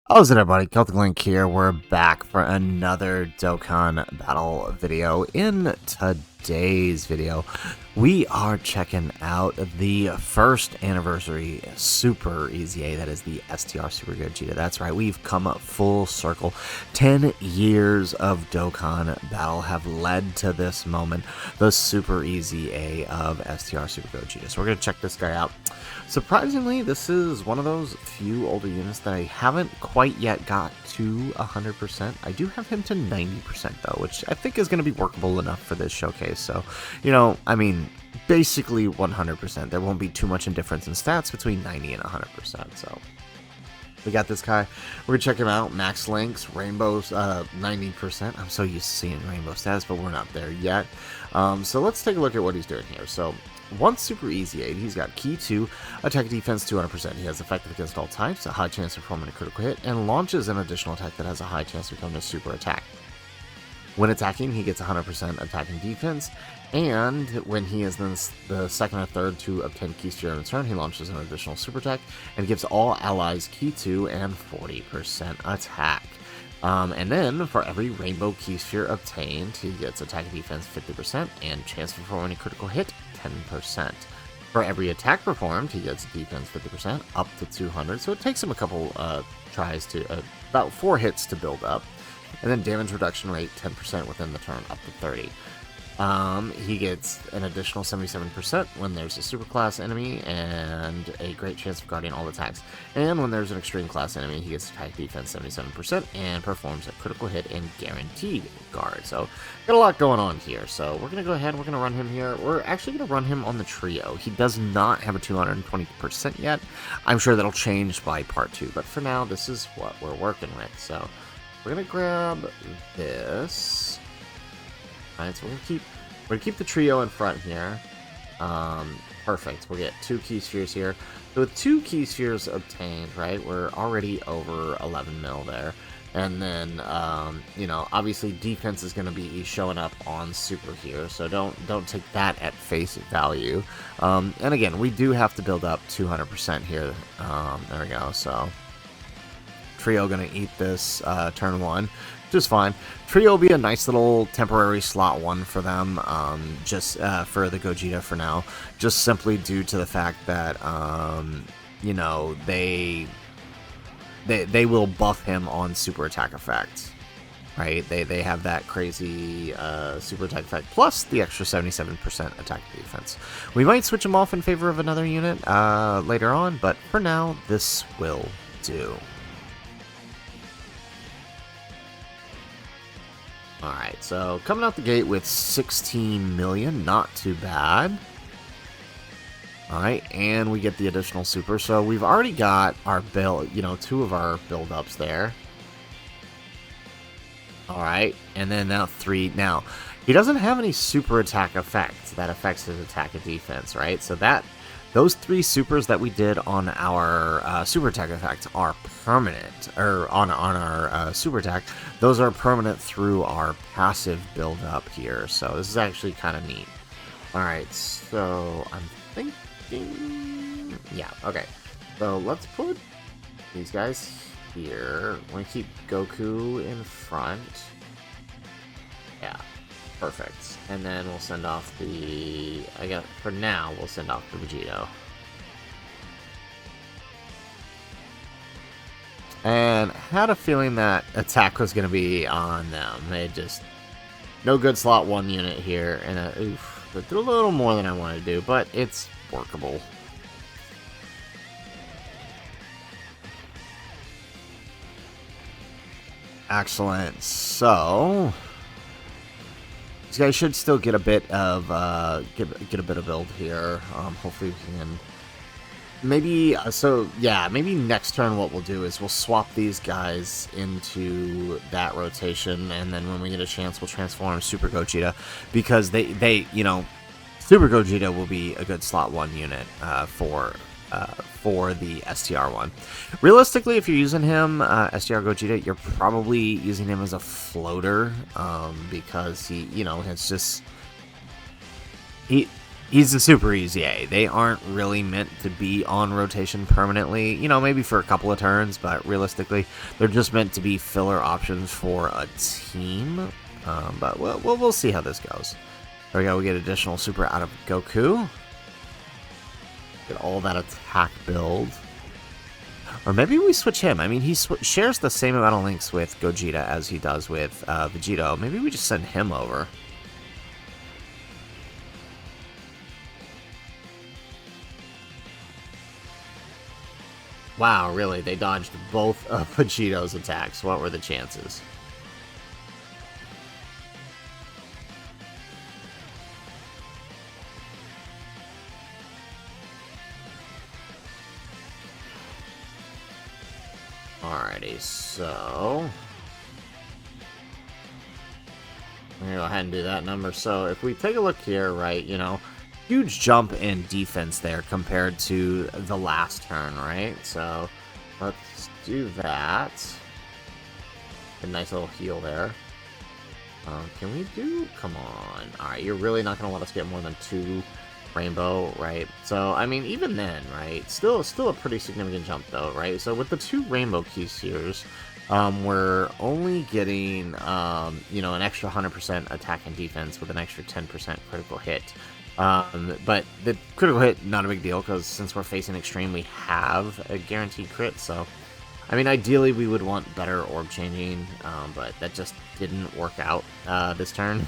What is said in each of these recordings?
How's it, everybody? Celtic Link here. We're back for another Dokkan battle video. In today's video, we are checking out the first anniversary Super EZA, that is the STR Super Gogeta. That's right, we've come up full circle. 10 years of Dokkan battle have led to this moment, the Super EZA of STR Super Gogeta. So we're going to check this guy out. Surprisingly, this is one of those few older units that I haven't quite yet got to 100%. I do have him to 90% though, which I think is going to be workable enough for this showcase. So, you know, I mean, basically 100%. There won't be too much in difference in stats between 90 and 100%. So we got this guy. We're going to check him out. Max Links, Rainbow's 90%. I'm so used to seeing Rainbow stats, but we're not there yet. So let's take a look at what he's doing here. So once Super EZA, he's got Key 2, Attack Defense 200%. He has effective against all types, a high chance of performing a critical hit, and launches an additional attack that has a high chance of becoming a super attack. When attacking, he gets 100% attack and defense, and when he is then the second or third to obtain Key Sphere in turn, he launches an additional super attack and gives all allies Key 2 and 40% attack. And then, for every Rainbow Key Sphere obtained, he gets attack and defense 50% and chance of performing a critical hit 10%. For every attack performed, he gets defense 50% up to 200, so it takes him a couple tries to, about 4 hits to build up. And then damage reduction rate 10% within the turn up to 30. He gets an additional 77% when there's a super class enemy and a great chance of guarding all attacks. And when there's an extreme class enemy, he gets attack defense 77% and performs a critical hit and guaranteed guard. So got a lot going on here. So we're going to go ahead, we're going to run him here. We're actually going to run him on the trio. He does not have a 220% yet. I'm sure that'll change by part 2, but for now, this is what we're working with. So we're going to grab this. Alright, so we're gonna keep the trio in front here. Perfect. We'll get 2 Key Spheres here. So with 2 Key Spheres obtained, right, we're already over 11 mil there. And then, you know, obviously defense is gonna be showing up on Super here, so don't take that at face value. And again, we do have to build up 200% here. There we go. So trio gonna eat this turn 1. Just fine. Trio will be a nice little temporary slot 1 for them, just for the Gogeta for now, just simply due to the fact that, you know, they will buff him on super attack effect, right? They have that crazy super attack effect, plus the extra 77% attack defense. We might switch him off in favor of another unit later on, but for now, this will do. Alright, so coming out the gate with 16 million, not too bad. Alright, and we get the additional super, so we've already got our build, you know, 2 of our build-ups there. Alright, and then now 3. Now, he doesn't have any super attack effects that affects his attack and defense, right? So those 3 supers that we did on our super attack effect are permanent, or on our super attack, those are permanent through our passive build up here. So this is actually kind of neat. Alright, so I'm thinking, yeah, okay. So let's put these guys here. We're gonna keep Goku in front. Yeah. Perfect. And then we'll send off the... for now, we'll send off the Vegito. And had a feeling that attack was going to be on them. They just... no good slot 1 unit here. And oof, they did a little more than I wanted to do, but it's workable. Excellent. So... these guys should still get a bit of get a bit of build here. Hopefully we can maybe maybe next turn what we'll do is we'll swap these guys into that rotation, and then when we get a chance we'll transform Super Gogeta, because they you know, Super Gogeta will be a good slot 1 unit for the STR one. Realistically, if you're using him, STR Gogeta, you're probably using him as a floater, because he, you know, it's just He's a Super EZA. They aren't really meant to be on rotation permanently. You know, maybe for a couple of turns, but realistically, they're just meant to be filler options for a team. But we'll see how this goes. There we go. We get additional Super out of Goku. Get all that attack build. Or maybe we switch him. I mean, he shares the same amount of links with Gogeta as he does with Vegito. Maybe we just send him over. Wow, really? They dodged both of Vegito's attacks. What were the chances? Alrighty, so I'm gonna go ahead and do that number. So if we take a look here, right, you know, huge jump in defense there compared to the last turn, right? So let's do that. A nice little heal there. Can we do? Come on. Alright, you're really not going to let us get more than 2 rainbow, right? So, I mean, even then, right? Still a pretty significant jump, though, right? So with the 2 rainbow key seers, we're only getting, you know, an extra 100% attack and defense with an extra 10% critical hit. But the critical hit, not a big deal, because since we're facing Extreme, we have a guaranteed crit, so... I mean, ideally, we would want better orb changing, but that just didn't work out this turn.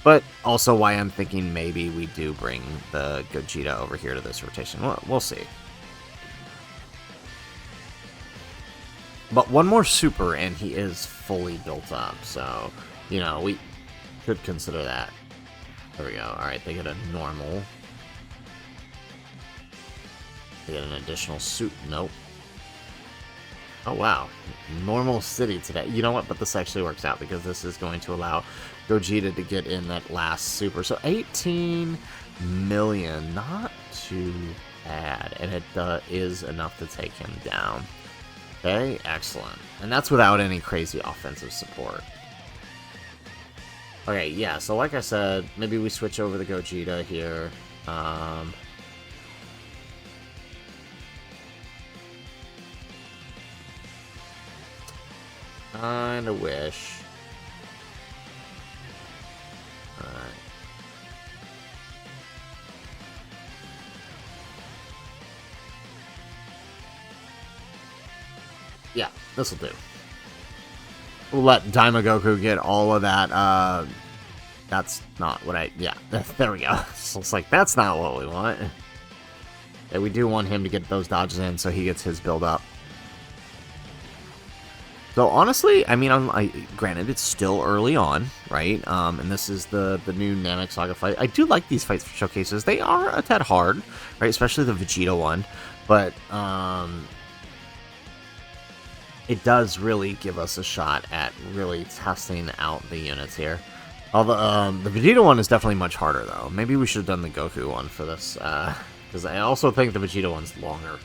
But also why I'm thinking maybe we do bring the Gogeta over here to this rotation. We'll see. But one more super, and he is fully built up, so, you know, we could consider that. There we go. Alright, they get a normal. They get an additional suit. Nope. Oh, wow. Normal city today. You know what? But this actually works out because this is going to allow Gogeta to get in that last super. So 18 million. Not too bad. And it is enough to take him down. Okay, excellent. And that's without any crazy offensive support. Okay, yeah. So like I said, maybe we switch over the Gogeta here. Kinda wish. Alright. Yeah, this'll do. We'll let Goku get all of that, that's not what yeah, there we go. So it's like, that's not what we want. Yeah, we do want him to get those dodges in so he gets his build up. So honestly, I mean, granted, it's still early on, right? And this is the new Namek Saga fight. I do like these fights for showcases. They are a tad hard, right? Especially the Vegeta one. But it does really give us a shot at really testing out the units here. Although the Vegeta one is definitely much harder, though. Maybe we should have done the Goku one for this, because I also think the Vegeta one's longer.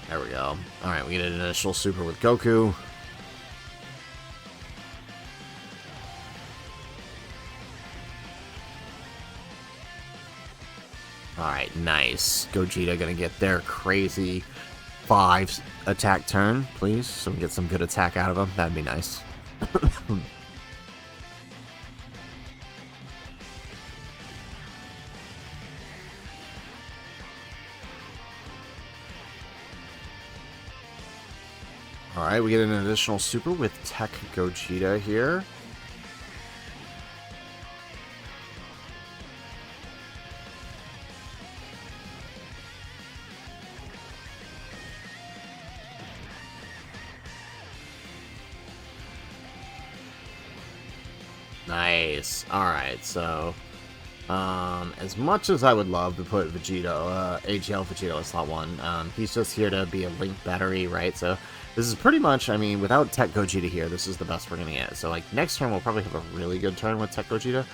There we go. Alright, we get an initial super with Goku. Alright, nice. Gogeta gonna get their crazy 5 attack turn, please. So we get some good attack out of him. That'd be nice. Alright, we get an additional super with Tech Gogeta here. Nice. Alright, so... as much as I would love to put Vegito, AGL Vegito as slot 1, he's just here to be a link battery, right? So this is pretty much, I mean, without Tech Gogeta here, this is the best we're gonna get. So, like, next turn we'll probably have a really good turn with Tech Gogeta,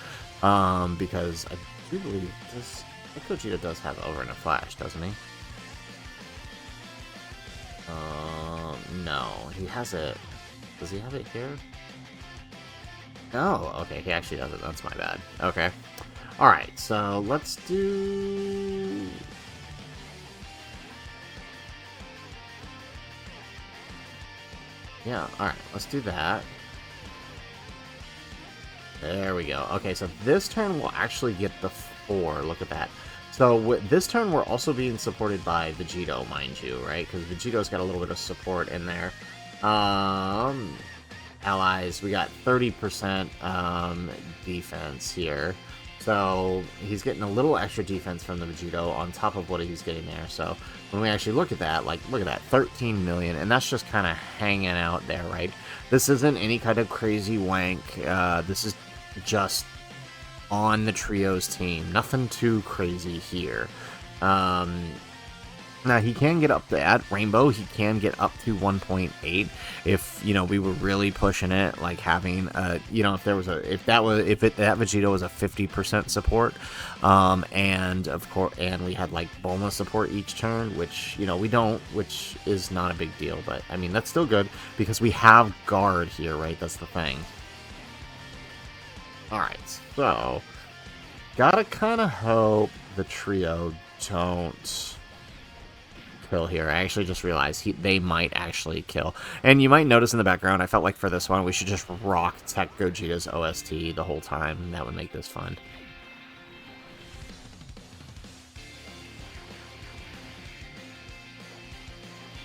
because I do believe this... Tech Gogeta does have over in a flash, doesn't he? no. He has it. Does he have it here? Oh, okay. He actually doesn't. That's my bad. Okay. Alright, so let's do... Yeah, alright. Let's do that. There we go. Okay, so this turn we'll actually get the 4. Look at that. So this turn we're also being supported by Vegito, mind you, right? Because Vegito's got a little bit of support in there. Allies, we got 30% defense here. So he's getting a little extra defense from the Vegito on top of what he's getting there. So when we actually look at that, like, look at that, 13 million, and that's just kind of hanging out there, right? This isn't any kind of crazy wank. This is just on the Trio's team. Nothing too crazy here. Now, he can get up to, at Rainbow, he can get up to 1.8 if, you know, we were really pushing it, like having, you know, if that Vegito was a 50% support, and, of course, and we had, like, Bulma support each turn, which, you know, we don't, which is not a big deal, but, I mean, that's still good, because we have guard here, right? That's the thing. Alright, so, gotta kind of hope the Trio don't kill here. I actually just realized they might actually kill. And you might notice in the background, I felt like for this one, we should just rock Tech Gogeta's OST the whole time, and that would make this fun.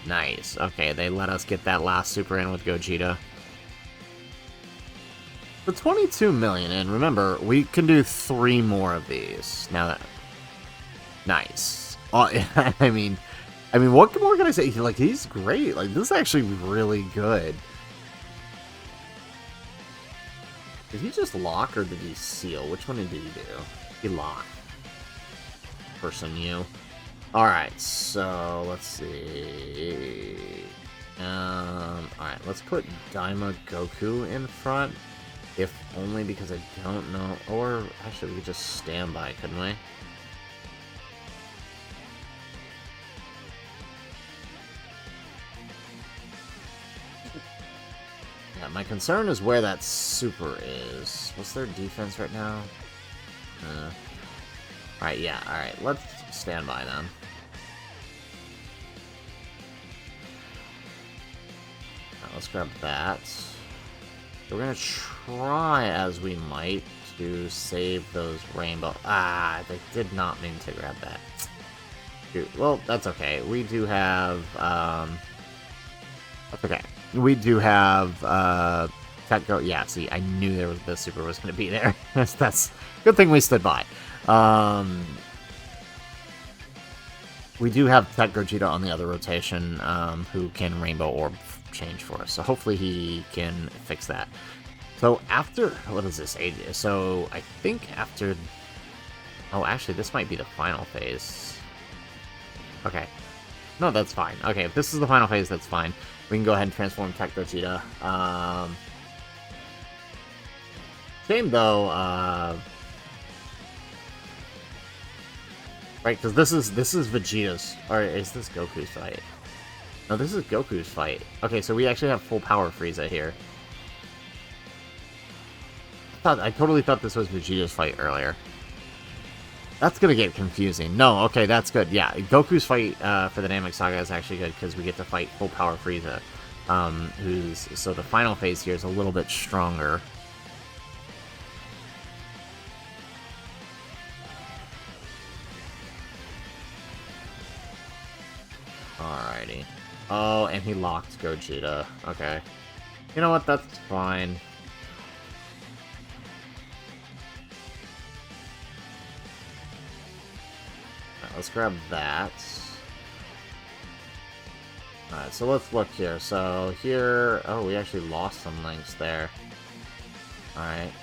Nice. Okay, they let us get that last super in with Gogeta. The 22 million, and remember, we can do 3 more of these. Now that... Nice. I mean, what more can I say? Like, he's great. Like, this is actually really good. Did he just lock or did he seal? Which one did he do? He locked. Person you. Alright, so let's see. Alright, let's put Daima Goku in front. If only because I don't know. Or actually, we could just stand by, couldn't we? Yeah, my concern is where that super is. What's their defense right now? Alright, yeah, alright. Let's stand by them. Right, let's grab that. We're gonna try, as we might, to save those rainbow... Ah, they did not mean to grab that. Dude, well, that's okay. We do have, That's okay. We do have, yeah, see, I knew the super was gonna be there. That's good thing we stood by. We do have Tech Gogeta on the other rotation, who can Rainbow Orb change for us. So hopefully he can fix that. So after... What is this? So I think after... Oh, actually, this might be the final phase. Okay. No, that's fine. Okay, if this is the final phase, that's fine. We can go ahead and transform Tech Gogeta. Shame, though, right, because this is Vegeta's, or is this Goku's fight? No, this is Goku's fight. Okay, so we actually have full power Frieza here. I totally thought this was Vegeta's fight earlier. That's gonna get confusing. No, okay, that's good. Yeah, Goku's fight for the Namek Saga is actually good because we get to fight full power Frieza, so the final phase here is a little bit stronger. Alrighty. Oh, and he locked Gogeta. Okay. You know what? That's fine. Alright, let's grab that. Alright, so let's look here. So here... Oh, we actually lost some links there. Alright,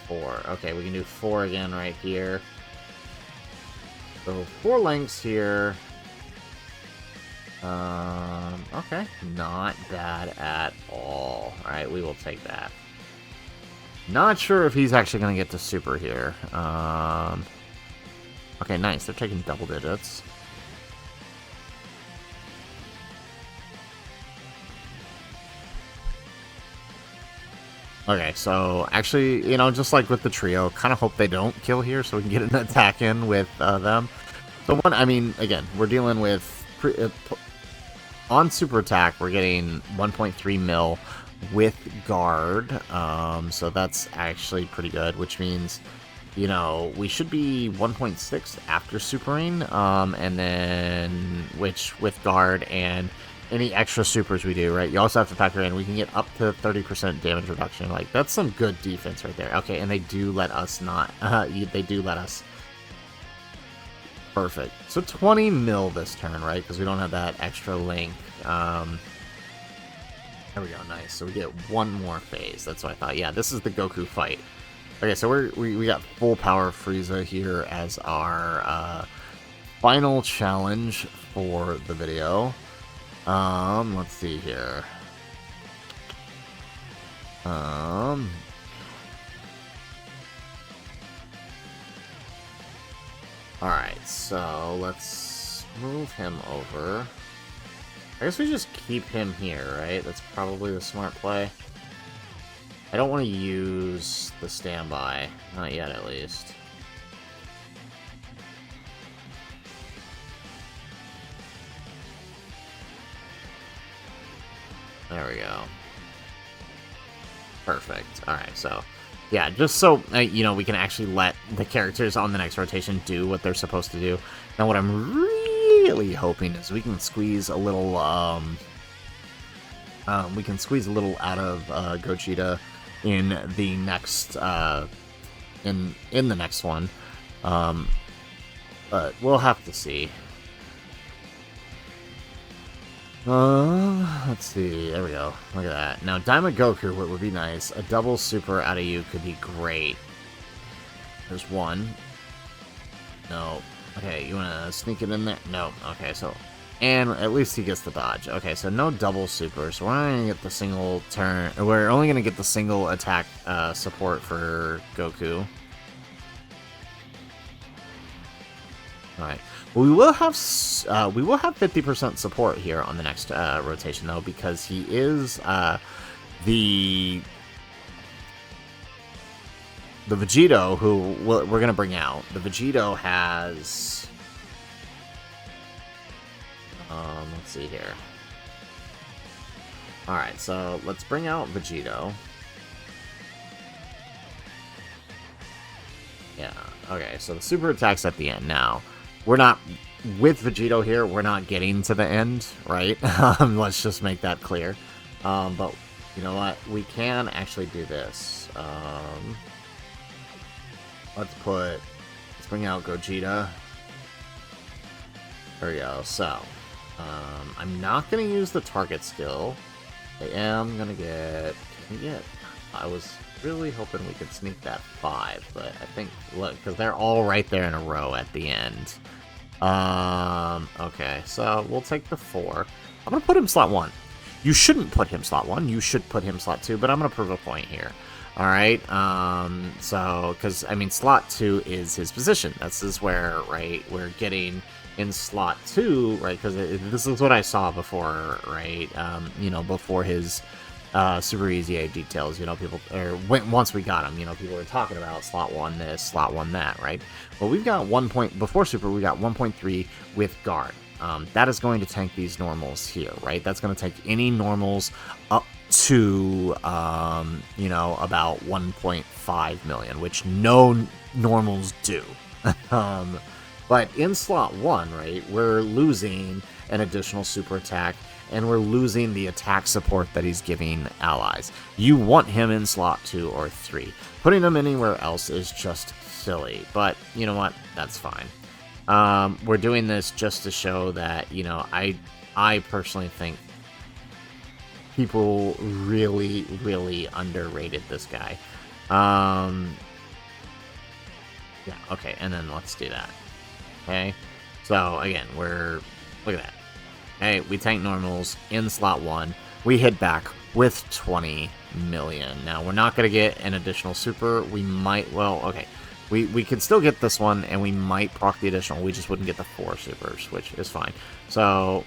4. Okay, we can do 4 again right here. So 4 links here. Okay, not bad at all. Alright, we will take that. Not sure if he's actually going to get to super here. Okay, nice. They're taking double digits. Okay, so actually, you know, just like with the trio, kind of hope they don't kill here so we can get an attack in with them. So one, I mean, again, we're dealing with on super attack, we're getting 1.3 mil with guard, so that's actually pretty good, which means, you know, we should be 1.6 after supering, and then, which with guard and any extra supers we do, right? You also have to factor in, we can get up to 30% damage reduction. Like, that's some good defense right there. Okay, and they do let us not, they do let us. Perfect. So 20 mil this turn, right? Because we don't have that extra link. There we go, nice. So we get one more phase. That's what I thought. Yeah, this is the Goku fight. Okay, so we got full power Frieza here as our final challenge for the video. Let's see here. Alright, so let's move him over. I guess we just keep him here, right? That's probably the smart play. I don't want to use the standby. Not yet, at least. There we go. Perfect. Alright, so... yeah, just so, you know, we can actually let the characters on the next rotation do what they're supposed to do. Now, what I'm really hoping is we can squeeze a little, out of Gogeta in the next, in the next one. But we'll have to see. Let's see. There we go. Look at that. Now, Diamond Goku, what would be nice? A double super out of you could be great. There's one. No. Okay, you want to sneak it in there? No. Okay, so... and at least he gets the dodge. Okay, so no double super. So we're not going to get the single turn... we're only going to get the single attack support for Goku. Alright. We will have 50% support here on the next rotation, though, because he is the Vegito who we're going to bring out. The Vegito has... let's see here. Alright, so let's bring out Vegito. Yeah, okay, so the super attack's at the end now. We're not, with Vegito here, we're not getting to the end, right? Let's just make that clear. But, you know what? We can actually do this. Let's bring out Gogeta. There we go. So, I'm not going to use the target skill. I am going to get, I was really hoping we could sneak that 5, but I think, look, because they're all right there in a row at the end. Okay, so we'll take the 4. I'm gonna put him slot 1. You shouldn't put him slot 1, you should put him slot 2, but I'm gonna prove a point here. Alright, so, because, I mean, slot 2 is his position. This is where, right, we're getting in slot 2, right, because this is what I saw before, right, you know, before his... Super EZA details, you know, people, or once we got them, you know, people were talking about slot 1 this, slot 1 that, right? Well, we've got 1 point, before Super, we got 1.3 with guard. That is going to tank these normals here, right? That's going to take any normals up to, you know, about 1.5 million, which no normals do. But in slot 1, right, we're losing an additional super attack, and we're losing the attack support that he's giving allies. You want him in slot 2 or 3. Putting him anywhere else is just silly, but you know what? That's fine. We're doing this just to show that, you know, I personally think people really, really underrated this guy. Yeah, okay, and then let's do that. Okay, so again, look at that. Hey, we tank normals in slot 1. We hit back with 20 million. Now, we're not going to get an additional super. We might, well, okay. We could still get this one, and we might proc the additional. We just wouldn't get the 4 supers, which is fine. So,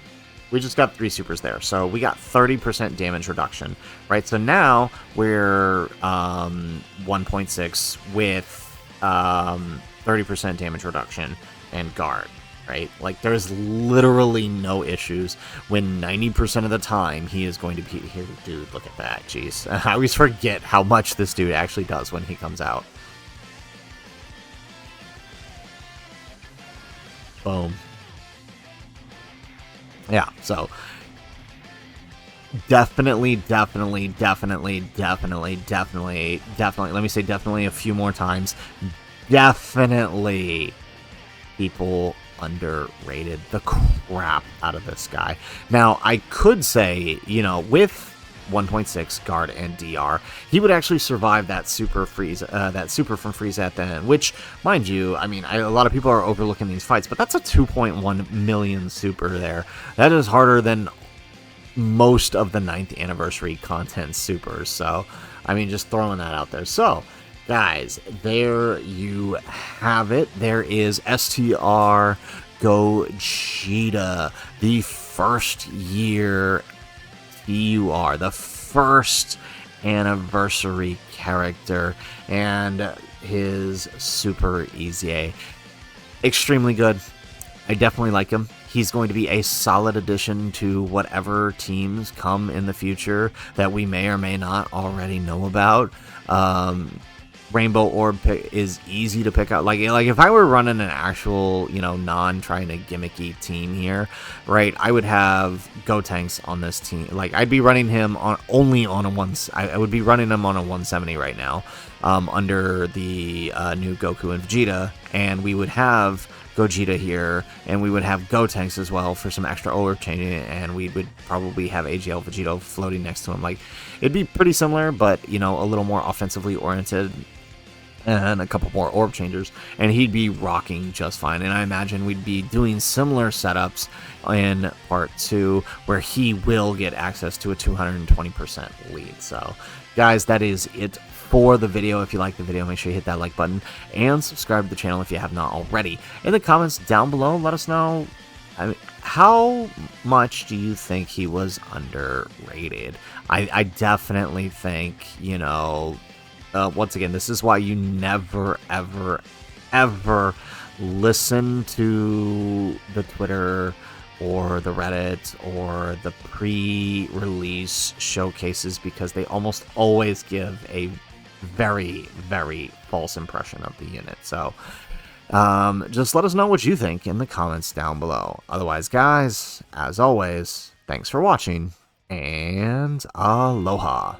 we just got 3 supers there, so we got 30% damage reduction, right? So now we're 1.6 with 30% damage reduction and guard, right? Like, there's literally no issues when 90% of the time he is going to be here. Dude, look at that, jeez. I always forget how much this dude actually does when he comes out. Boom. Yeah, so definitely, let me say definitely a few more times. Definitely people underrated the crap out of this guy. Now, I could say, you know, with 1.6 guard and DR, he would actually survive that super freeze, that super from Frieza at the end, which, mind you, I mean, a lot of people are overlooking these fights, but that's a 2.1 million super there. That is harder than most of the 9th anniversary content supers, so, I mean, just throwing that out there. So, guys, there you have it. There is STR Gogeta, the first year TUR, the first anniversary character, and his super EZA. Extremely good. I definitely like him. He's going to be a solid addition to whatever teams come in the future that we may or may not already know about. Rainbow Orb is easy to pick out. Like if I were running an actual, you know, trying to gimmicky team here, right, I would have Gotenks on this team. Like, I'd be running him only on a I would be running him on a 170 right now, under the new Goku and Vegeta, and we would have Gogeta here, and we would have Gotenks as well for some extra orb changing, and we would probably have AGL Vegeta floating next to him. Like, it'd be pretty similar, but, you know, a little more offensively oriented, and a couple more orb changers, and he'd be rocking just fine. And I imagine we'd be doing similar setups in part 2, where he will get access to a 220% lead. So, guys, that is it for the video. If you like the video, make sure you hit that like button and subscribe to the channel if you have not already. In the comments down below, let us know, I mean, how much do you think he was underrated? I definitely think, you know, once again, this is why you never, ever listen to the Twitter or the Reddit or the pre-release showcases, because they almost always give a very, false impression of the unit. So, just let us know what you think in the comments down below. Otherwise, guys, as always, thanks for watching, and aloha.